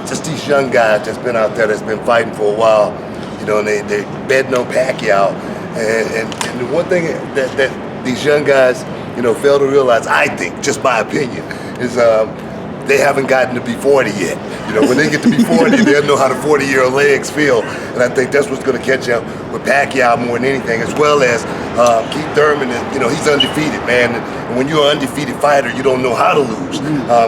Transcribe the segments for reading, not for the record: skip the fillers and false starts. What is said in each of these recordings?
Just these young guys that's been out there that's been fighting for a while, and they betting on Pacquiao. And the one thing that these young guys, fail to realize, I think, just my opinion, is they haven't gotten to be 40 yet. When they get to be 40, they'll know how the 40-year-old legs feel. And I think that's what's going to catch up with Pacquiao more than anything, as well as Keith Thurman. He's undefeated, man. And when you're an undefeated fighter, you don't know how to lose.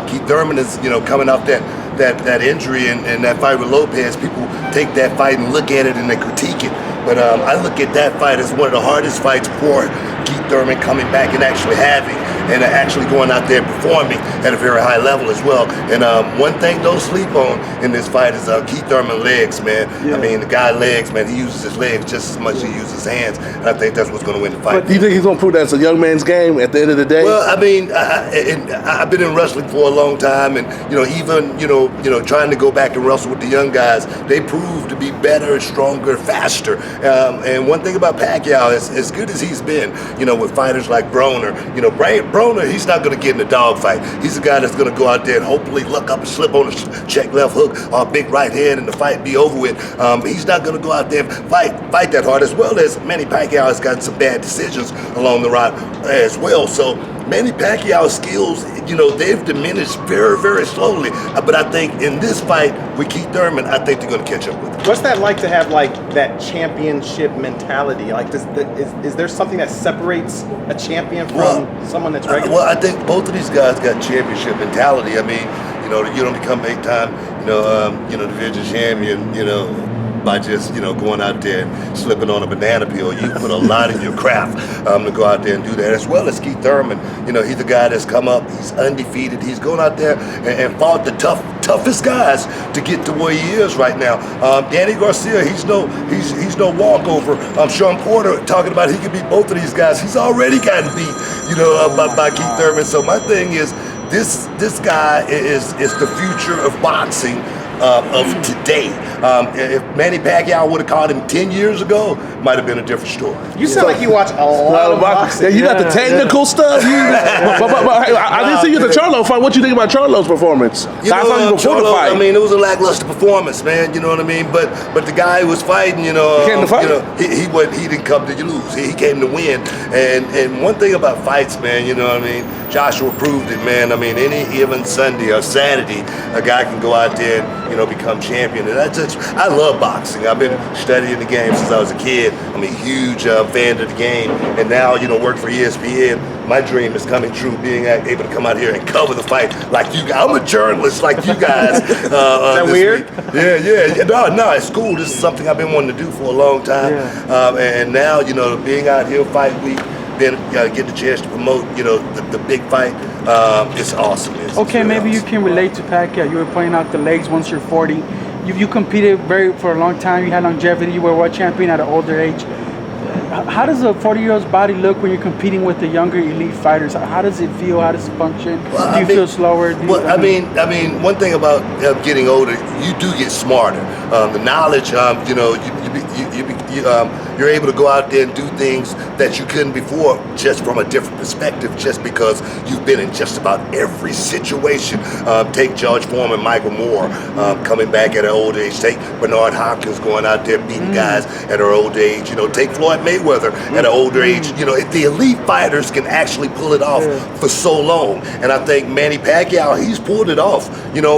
Keith Thurman is, coming off that injury and that fight with Lopez. People take that fight and look at it and they critique it. But I look at that fight as one of the hardest fights for Keith Thurman coming back and actually having, and actually going out there performing at a very high level as well. And one thing don't sleep on in this fight is Keith Thurman legs, man. Yeah. I mean, the guy legs, man, he uses his legs just as much as he uses his hands. And I think that's what's going to win the fight. But do you think he's going to prove that's a young man's game at the end of the day? Well, I mean, I've been in wrestling for a long time, and even trying to go back and wrestle with the young guys, they prove to be better, stronger, faster. And one thing about Pacquiao is, as good as he's been, with fighters like Broner, Broner, he's not going to get in a dogfight. He's a guy that's going to go out there and hopefully look up and slip on a check left hook or a big right hand and the fight be over with. He's not going to go out there and fight that hard, as well as Manny Pacquiao has gotten some bad decisions along the route as well. So Manny Pacquiao's skills, they've diminished very, very slowly. But I think in this fight with Keith Thurman, I think they're going to catch up with him. What's that like to have that championship mentality? Is there something that separates a champion from someone that's regular? Well, I think both of these guys got championship mentality. I mean, you don't become 8-time, division champion, by just, going out there and slipping on a banana peel. You put a lot in your craft to go out there and do that, as well as Keith Thurman. He's a guy that's come up, he's undefeated, he's going out there and fought the toughest guys to get to where he is right now. Danny Garcia, he's no walkover. Sean Porter talking about he could beat both of these guys. He's already gotten beat, by Keith Thurman. So my thing is, this guy is the future of boxing. Of today. If Manny Pacquiao would have caught him 10 years ago, might have been a different story. You sound like you watch a lot of boxing. Yeah, you got the technical stuff. I didn't see you at the Charlo fight. What you think about Charlo's performance? I saw you before the fight. I mean, it was a lackluster performance, man. You know what I mean? But the guy who was fighting, he came to fight. He didn't come to lose. He came to win. And one thing about fights, man, you know what I mean? Joshua proved it, man. I mean, any given Sunday or Saturday, a guy can go out there and become champion. And I love boxing. I've been studying the game since I was a kid. I'm a huge fan of the game, and now work for ESPN. My dream is coming true, being able to come out here and cover the fight like you guys. I'm a journalist like you guys. Is that weird? Yeah. No, it's cool. This is something I've been wanting to do for a long time. Yeah. And now, being out here fight week, then get the chance to promote, the big fight. It's awesome. Okay, maybe you can relate to Pacquiao. You were pointing out the legs once you're 40. You competed for a long time. You had longevity. You were a world champion at an older age. How does a 40-year-old's body look when you're competing with the younger elite fighters? How does it feel? How does it function? Do you feel slower? I mean, one thing about getting older, you do get smarter. The knowledge, you're able to go out there and do things that you couldn't before, just from a different perspective, just because you've been in just about every situation. Take George Foreman, Michael Moore coming back at an old age. Take Bernard Hopkins going out there beating guys at their old age. Take Floyd Mayweather at an older age. The elite fighters can actually pull it off for so long. And I think Manny Pacquiao, he's pulled it off,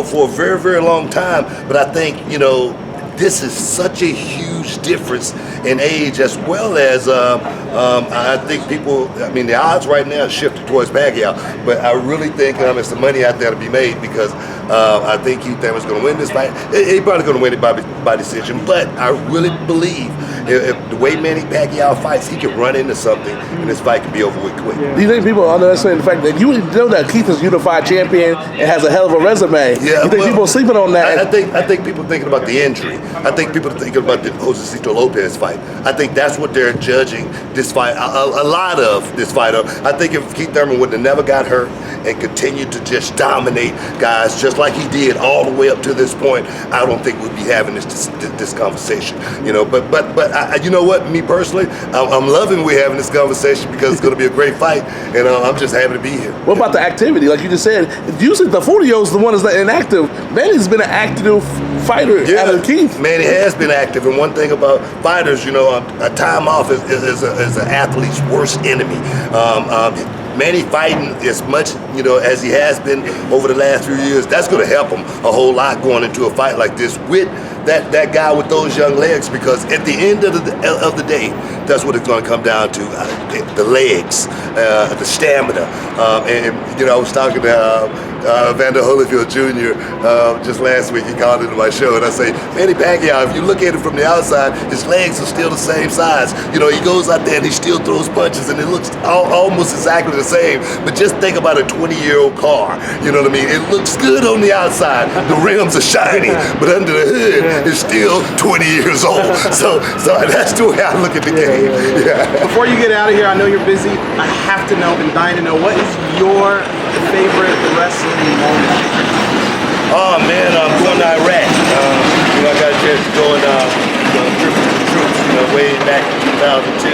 for a very, very long time. But I think, this is such a huge difference in age, as well as I think the odds right now are shifted towards Pacquiao, but I really think there's some money out there to be made, because I think Keith Thurman's going to win this fight. He's probably going to win it by decision, but I really believe if the way Manny Pacquiao fights, he can run into something, and this fight can be over with quick. Do you think people underestimate the fact that that Keith is unified champion and has a hell of a resume? Yeah, you think people are sleeping on that? I think people are thinking about the injury. I think people are thinking about the Josecito Lopez fight. I think that's what they're judging this fight, a lot of this fight. I think if Keith Thurman would have never got hurt and continued to just dominate guys just just like he did all the way up to this point, I don't think we'd be having this conversation. You know, but you know what? Me personally, I'm loving we're having this conversation because it's going to be a great fight, and I'm just happy to be here. What about the activity? Like you just said, usually the 40-year-old's the one that's not inactive. Manny's been an active fighter out of Keith. Manny has been active, and one thing about fighters, you know, a time off is an athlete's worst enemy. Manny fighting as much, you know, as he has been over the last few years, that's going to help him a whole lot going into a fight like this with that guy with those young legs, because at the end of the day, that's what it's going to come down to, the legs, the stamina. And you know, I was talking to Vander Holyfield Jr. Just last week. He called into my show, and I say, Manny Pacquiao, if you look at it from the outside, his legs are still the same size. You know, he goes out there and he still throws punches, and it looks almost exactly the same. But just think about a 20-year-old car. You know what I mean? It looks good on the outside. The rims are shiny, but under the hood, it's still 20 years old. So that's the way I look at the game. Yeah. Before you get out of here, I know you're busy. I have to know, been dying to know, what is your favorite wrestling moment? Oh man, I'm going to Iraq. You know, I got a chance to go and trip with the troops, you know, way back in 2002,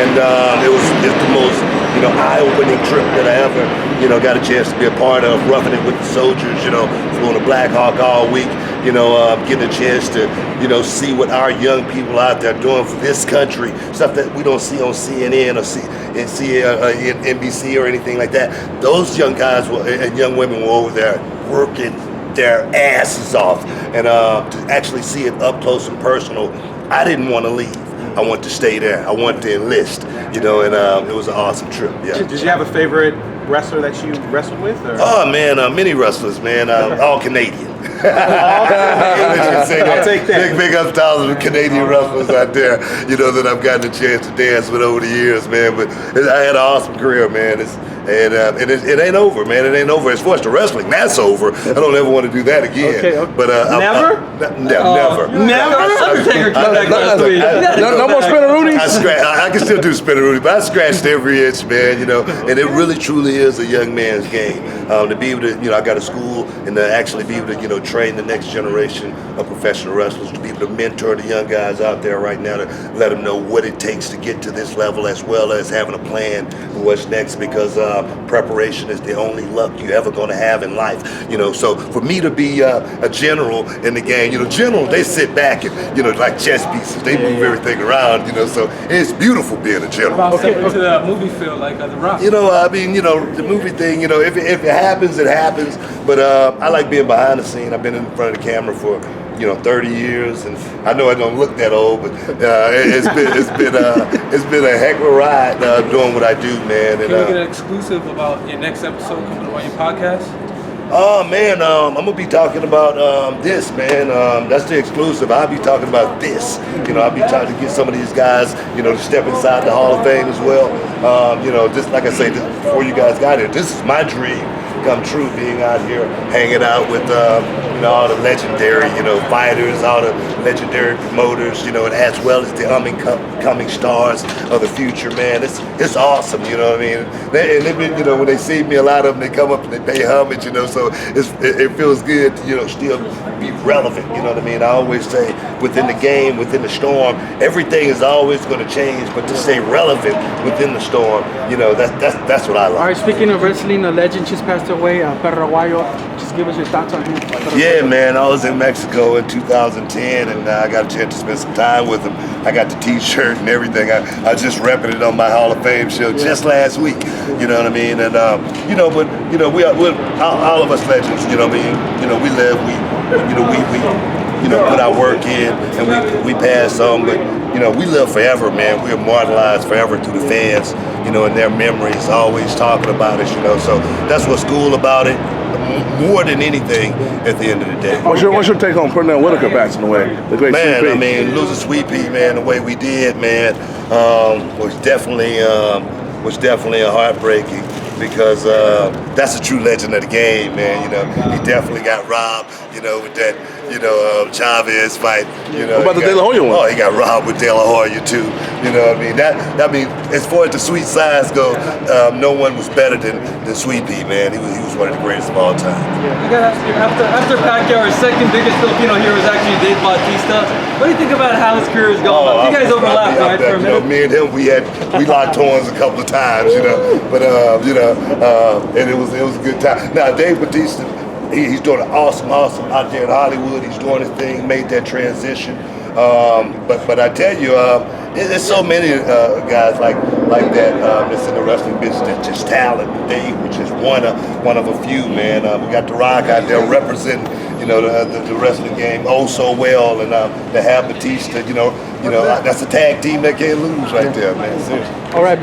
and it's the most, you know, eye-opening trip that I ever, you know, got a chance to be a part of. Roughing it with the soldiers, you know, flew on a Black Hawk all week. You know, getting a chance to, you know, see what our young people out there doing for this country, stuff that we don't see on CNN or see in NBC or anything like that. Those young guys and young women were over there working their asses off, and to actually see it up close and personal, I didn't want to leave. I wanted to stay there. I wanted to enlist, you know, and it was an awesome trip. Yeah. Did you have a favorite wrestler that you wrestled with? Or? Oh man, many wrestlers, man, all Canadian. I'll take that. Big up to all the Canadian wrestlers out there, you know, that I've gotten a chance to dance with over the years, man. But I had an awesome career, man. It ain't over, man. It ain't over. As far as the wrestling, that's over. I don't ever want to do that again. Okay. But never? Never. Undertaker come back last week. No more spinneroonies? I can still do spinneroonie, but I scratched every itch, man, you know, and it really truly is a young man's game. To be able to, you know, I got a school, and to actually be able to, you know, train the next generation of professional wrestlers, to be able to mentor the young guys out there right now, to let them know what it takes to get to this level, as well as having a plan for what's next, because preparation is the only luck you're ever going to have in life, you know. So for me to be a general in the game, you know, generals, they sit back and, you know, like chess pieces, they move everything around, you know, so it's beautiful being a general. About stepping into the movie field like The Rock. You know, I mean, you know, the movie thing, you know, if it happens, it happens. But I like being behind the scene. I've been in front of the camera for, you know, 30 years, and I know I don't look that old, but it's been a heck of a ride doing what I do, man. Can we get an exclusive about your next episode coming up on your podcast? Oh man, I'm gonna be talking about this, man. That's the exclusive. I'll be talking about this. You know, I'll be trying to get some of these guys, you know, to step inside the Hall of Fame as well. You know, just like I say, before you guys got here, this is my dream come true, being out here hanging out with you know, all the legendary, you know, fighters, all the legendary promoters, you know, and as well as the coming stars of the future, man. It's awesome, you know what I mean? And they've been, you know, when they see me, a lot of them, they come up and they pay homage, you know, so it feels good to, you know, still be relevant, you know what I mean? I always say, within the game, within the storm, everything is always going to change, but to stay relevant within the storm, you know, that's what I like. All right, speaking of wrestling, a legend just passed away, Pacquiao. Just give us your thoughts on him. Yeah, man, I was in Mexico in 2010, and I got a chance to spend some time with him. I got the T-shirt and everything. I just repping it on my Hall of Fame show just last week. You know what I mean? And you know, but you know, we're all of us legends. You know what I mean? You know, we live, we put our work in, and we pass on. But you know, we live forever, man. We're immortalized forever through the fans. You know, and their memories, always talking about us. You know, so that's what's cool about it. More than anything, at the end of the day. What's your take on Pernell Whitaker passing away? The great man, Sweet Pea? I mean, losing Sweet Pea, man, the way we did, man, was definitely a heartbreaking. because that's a true legend of the game, man. You know, he definitely got robbed, you know, with that, Chavez fight. You know, what about the De La Hoya one? Oh, he got robbed with De La Hoya too. You know what I mean? That mean, as far as the sweet sides go, no one was better than Sweet Pea, man. He was one of the greatest of all time. I gotta ask you, after Pacquiao, our second biggest Filipino hero is actually Dave Bautista. What do you think about how his career is going? You guys overlapped, right, for a minute? Me and him, we locked horns a couple of times, but and it was a good time. Now Dave Bautista, he's doing awesome out there in Hollywood. He's doing his thing, made that transition. But I tell you, there's so many guys like that that's in the wrestling business that's just talent. Dave was just one of a few, man. We got The Rock out there representing, the wrestling game oh so well, and to have Batista, that's a tag team that can't lose right there, man. Seriously. All right,